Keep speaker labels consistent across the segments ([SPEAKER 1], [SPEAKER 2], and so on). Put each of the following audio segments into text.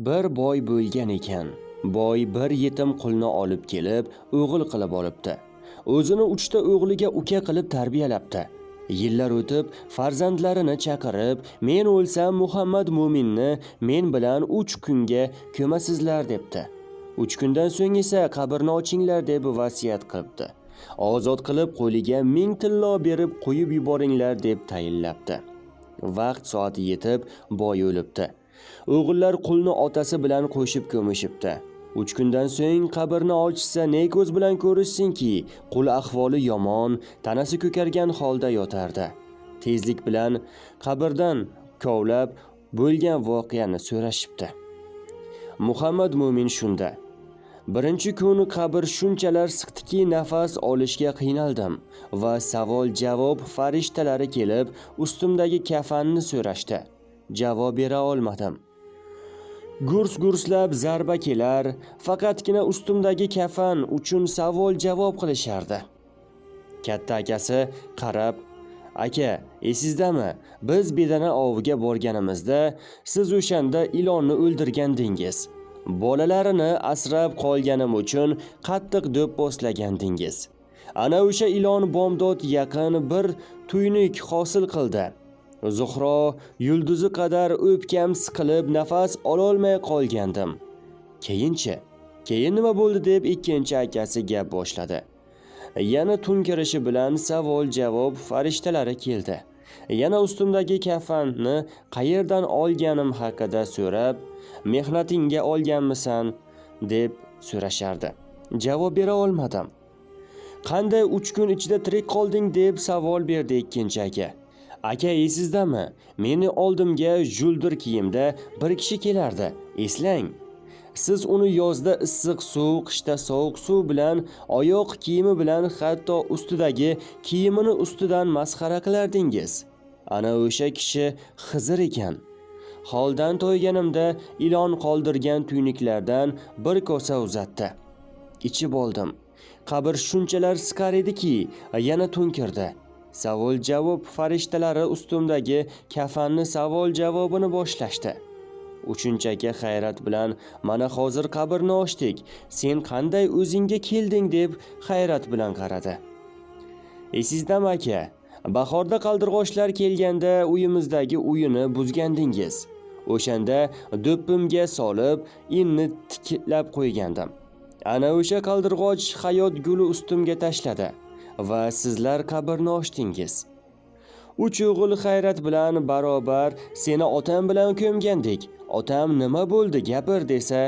[SPEAKER 1] Bir boy bo'lgan ekan. Boy bir yetim qulni olib kelib, o'g'il qilib olibdi. O'zini 3 ta o'g'liga uka qilib tarbiyalabdi. Yillar o'tib, farzandlarini chaqirib, "Men o'lsam Muhammad Mo'minni men bilan 3 kunga ko'masizlar" debdi. 3 kundan so'ng esa qabrni ochinglar deb vasiyat qilibdi. Ozod qilib qo'liga 1000 tillo berib qo'yib yuboringlar deb tayinlabdi. Vaqt soati yetib, boy o'libdi. O'g'illar qulni otasi bilan qo'shib ko'mishibdi. 3 kundan so'ng qabrni ochsa ne ko'z bilan ko'rishsinki, qul ahvoli yomon, tanasi ko'kargan holda yotardi. Tezlik bilan qabrdan kovlab bo'lgan voqeani so'rashibdi. Muhammad Mo'min shunda: Birinchi kuni qabr shunchalar siqdiki nafas olishga qiynaldim va savol-javob farishtalari kelib ustimdagi kafanni so'rashdi. Javob bera olmadim. Gurs-gurslab zarba kelar, faqatgina ustimdagi kafan uchun savol-javob qilishardi. Katta akasi qarab: "Aka, esizdami? Biz bedana oviga borganimizda siz o'shanda ilonni o'ldirgandingiz. Bolalarini asrab qolganim uchun qattiq do'pposlagandingiz. Ana o'sha ilon bomdod yaqin bir tuynuk hosil qildi. Zuhro yulduzi qadar o'pkam siqilib nafas ololmay qolgandim. Keyin nima bo'ldi?" deb ikkinchi akasi gap boshladi. Yana tunkirishi bilan savol-javob farishtalari keldi. Yana ustimdagi kafanni qayerdan olganim haqida so'rab, "Mehnatingga olganmisan?" deb so'rashardi. Javob bera olmadim. "Qanday 3 kun ichida tirik qolding?" deb savol berdi ikkinchi aka. "Aka, esizdami? Meni oldimga juldir kiyimda bir kishi kelardi. Eslang. Siz uni yozda issiq suv, qishda sovuq suv bilan, oyoq kiyimi bilan, hatto ustidagi kiyimini ustidan masxara qilardingiz. Ana o'sha kishi Xizr ekan. Holdan to'yganimda ilon qoldirgan tuynuklardan bir kosa uzatdi. Ichib oldim. Qabr shunchalar siqar ediki, yana tunkirdi." Savol-javob farishtalari ustimdagi kafanni savol-javobini boshlashdi. Uchinchi aka hayrat bilan: "Mana hozir qabrni ochdik. Sen qanday o'zingga kelding?" deb hayrat bilan qaradi. "Esizdami aka? Bahorda qaldirg'ochlar kelganda uyimizdagi uyini buzgandingiz. O'shanda do'ppimga solib, inni tiklab qo'ygandim. Ana o'sha qaldirg'och hayot guli ustimga tashladi va sizlar qabrni ochdingiz. 3 o'g'il hayrat bilan barobar seni otam bilan ko'mgandik. Otam nima bo'ldi, gapir" desa,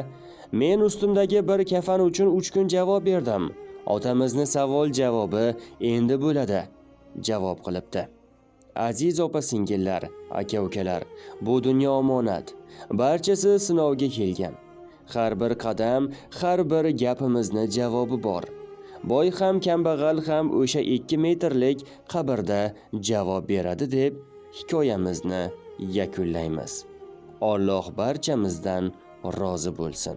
[SPEAKER 1] men ustimdagi bir kafan uchun 3 kun javob berdim. Otamizni savol-javobi endi bo'ladi, javob qilibdi. Aziz opa-singillar, aka-ukalar, bu dunyo omonat. Barchasi sinovga kelgan. Har bir qadam, har bir gapimizni javobi bor. Boy ham kambag'al ham o'sha 2 metrlik qabrda javob beradi deb hikoyamizni yakunlaymiz. Alloh barchamizdan rozi bo'lsin.